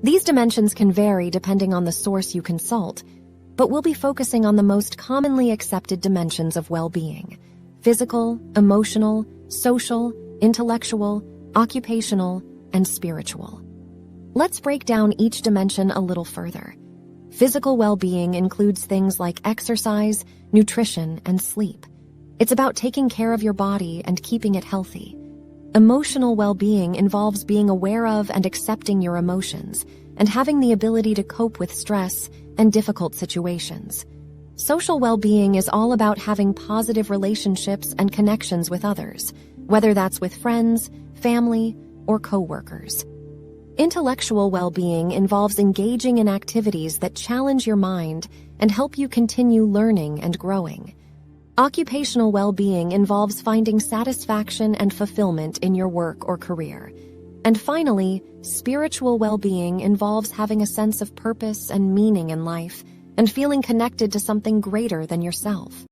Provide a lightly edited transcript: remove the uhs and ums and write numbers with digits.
These dimensions can vary depending on the source you consult, but we'll be focusing on the most commonly accepted dimensions of well-being: physical, emotional, social, intellectual, occupational, and spiritual. Let's break down each dimension a little further. Physical well-being includes things like exercise, nutrition, and sleep. It's about taking care of your body and keeping it healthy. Emotional well-being involves being aware of and accepting your emotions, and having the ability to cope with stress and difficult situations. Social well-being is all about having positive relationships and connections with others, whether that's with friends, family, or coworkers. Intellectual well-being involves engaging in activities that challenge your mind and help you continue learning and growing. Occupational well-being involves finding satisfaction and fulfillment in your work or career. And finally, spiritual well-being involves having a sense of purpose and meaning in life and feeling connected to something greater than yourself.